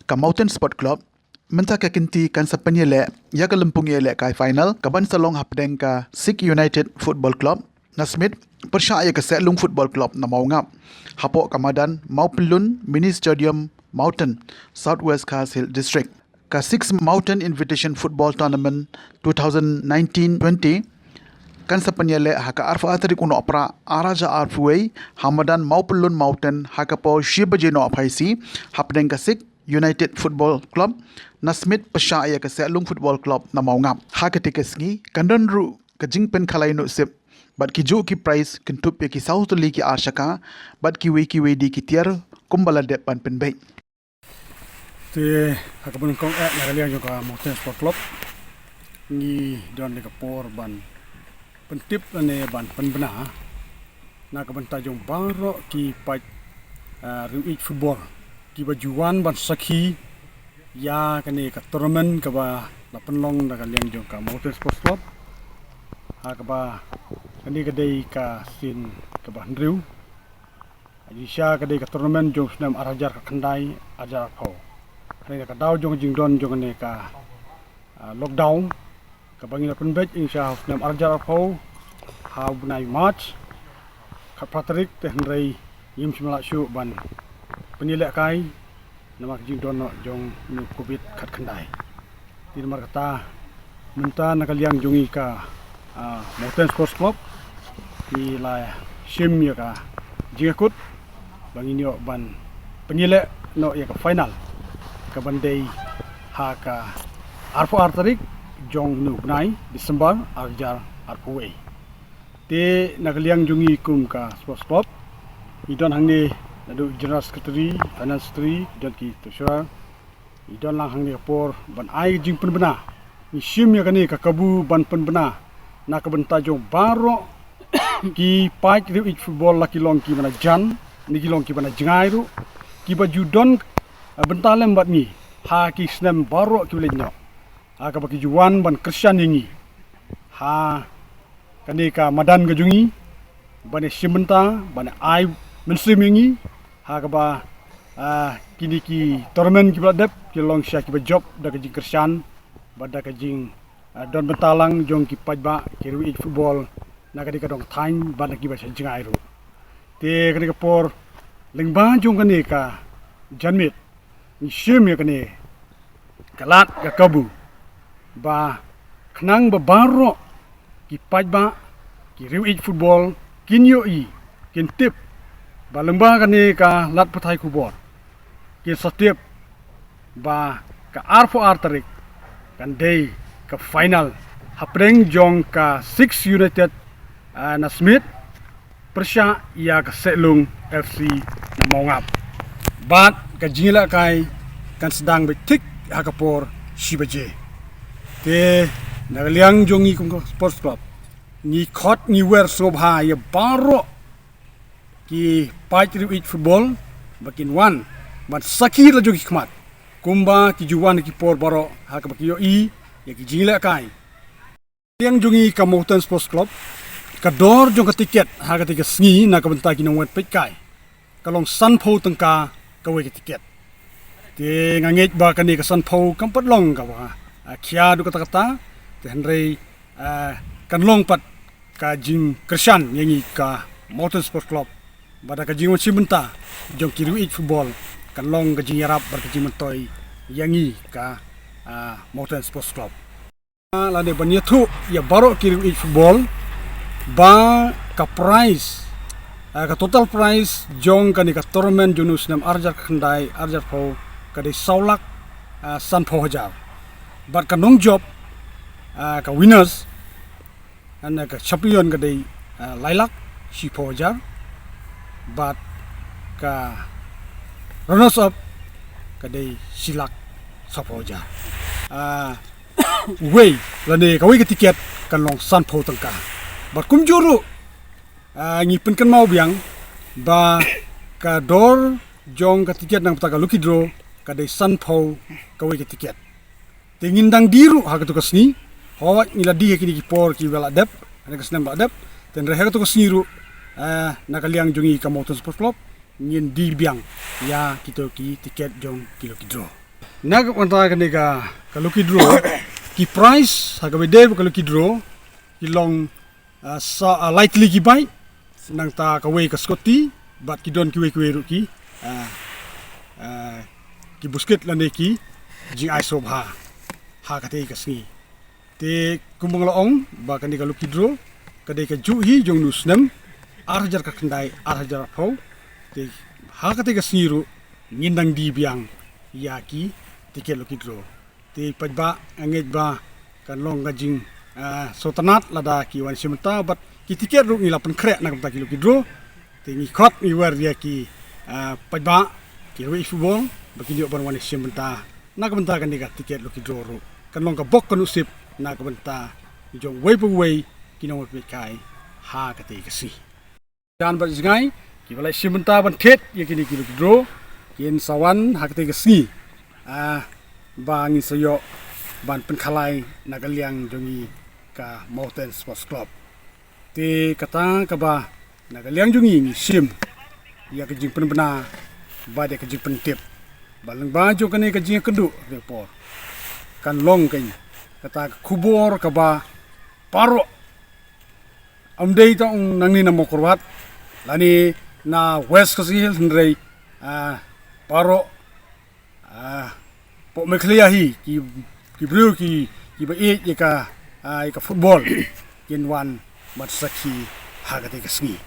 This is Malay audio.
ka Mountain Sport Club menta ka kinti kan sapanya le ya ka lempung ye le kai final ka ban salong hapdeng ka Sikh United Football Club na Smith persya ya ka Selung Football Club na maungap hapo kamadan Maupelun Mini Stadium Mountain Southwest Khas Hill District ka Six Mountain Invitation Football Tournament 2019-20 kan sapanya le haka arfa atari kuno opera araja arfuway hamadan Maupelun Mountain haka po shibaje no apaisi hapdeng ka Sikh United Football Club na Smith persya ya ka Selung Football Club na maungap haka tikesngi kandan ru ka jingpen khalai no sip bat ki jo ki prize kintup ya ki south li ki arshaka bat ki we di ki tiar kumbala de pan penbai te hakabun kong nagalian jo ka Mountain Sport Club ni don le ka por ban pentip ane ban penbena na ka banta jong baro ki pat ruit football ki bajuan ban sakhi ya kane ka tournament ka ba la penlong nagalian jo ka Mountain Sport Club ha ka ba kani ka dei ka sin ka ba ndriu aji sha ka dei ka tournament jong snam arajar ka khandai ajar pho kani ka daw jong jing don jong ne ka lockdown ka bangina penbet insya snam arajar pho ha bunai march ka patrik te hendrai yim simla shu ban penilek kai namak jing don jong ni covid khat khandai tin mar kata minta nakaliang jongi ka Mountain Sports Club ni la sim ya ka jingakut bangin yo ban penilek no ya ka final ka bandai ha ka arfo artarik jong nu gnai Disember arjar arpuwe te nakaliang jongi kum ka Sports Club idon hangni nadu General Secretary Finance Secretary dan ki treasurer idon lang hangni por ban ai jing penbena ni sim ya kani ka kabu ban penbena na ka benta jong baro ki pait riu ik football laki long ki mana jan ni ki long ki mana jengai ru ki baju don benta lem bat ni ha ki snem baro ki lenyo ha ka baki juan ban Christian ni ha kani ka madan ga jungi ban simenta ban ai muslim ni ha ka ba kini ki tournament ki bladep ki long sha ki ba job da ka jing Christian bada ka jing don bentalang jong ki pajba ki ruit football na ka dong time ban ki ba jengai ru te ka ka por lengba jong ka ni ka janmit ni shim ya ka ni kalat ka kabu ba khnang ba baro ki pajba ki ruit football kinyo i kin tip ba lengba ka ni ka lat pathai kubor ki setiap ba ka arfo artarik kan day ka final hapreng jong ka Six United na Smith persya ia ka Selung FC na maungap bat ka jingla kai kan sedang betik hakapor shibaje te nagaliang jongi kum Sports Club ni khot ni wer sobha ya baro ki pait riu football bakin wan bat sakir la jogi khmat kumba ki juwan ki por baro hakabaki yo i ya ki jingla kai yang jongi ka Mountain Sports Club ka dor jong ka tiket ha ka tiket sngi na ka benta ki nong wet pet kai kalong san pho tangka ka we ki tiket te nganget ba ka ni ka san pho kam pat long ka ba khia du kata kata te henrei kan long pat ka jing Christian yangi ka Mountain Sports Club bada ka jing won benta jong ki ruit football kan long ka jing yarap bar ka jing mentoi yangi ka Mountain Sports Club la de banyathu ya baro ki ruit football ba ka prize ka total prize jong ka ni ka tournament junus nam arjar khandai arjar pho ka de saulak san pho hajar bat ka nong job ka winners an ka champion ka de lailak si pho hajar bat ka runners up ka de silak sa pho hajar way la ne ka we ka tiket kan long san pho tangka bat kum juru ngipen kan mau biang ba ka dor jong ka tiket nang pata ka lucky draw ka de san pho ka we ka tiket tingin dang diru ha ka to kasni ho ila di ki ki por ki wala dep ana ka snam ba dep ten re ha to kasni ru nakaliang jongi ka Mountain Sports Club ngin di biang ya kita ki tiket jong ki lucky draw Nag manta kan ka lucky draw ki price ha ka bede ka lucky draw ki long lightly ki bai nang ta ka we ka Scotty bat ki don ki we ru ki ki busket lan ki jing ai sob ha ka te ka sni te kumong laong ba kan ka lucky draw ka de ka ju hi jong nu snem arjar ka kendai arjar phau te ha ka te ka sni ru ngindang di biang yaki tiket lucky draw te pajba anget ba kan long ka jing sotanat lada ki wan simta bat ki tiket ru ni lapan krek nak ta ki lucky draw te ni khot ni war dia ki pajba ki wi football ba ki dio ban wan simta nak benta kan diga tiket lucky draw ru kan long ka bok kan usip nak benta jong wei pu wei ki no pe kai ha ka te ka si dan ba jingai ki balai simta ban thet ye ki ni ki lucky draw yen sawan ha ka te ka si ba ngi sayo ban penkhalai nagaliang jongi ka Mountain Sports Club te kata ka ba nagaliang jongi ni sim ya ka jing penbena ba de ka jing pentip balang ba jo kan ka jing kedu report kan long kan kata kubor ka ba paro amdei ta nangni na mokorwat lani na west ka sil ndrei paro po meklia hi ki bru ki ba e ka football yen wan mat sakhi ha ka te ka sngi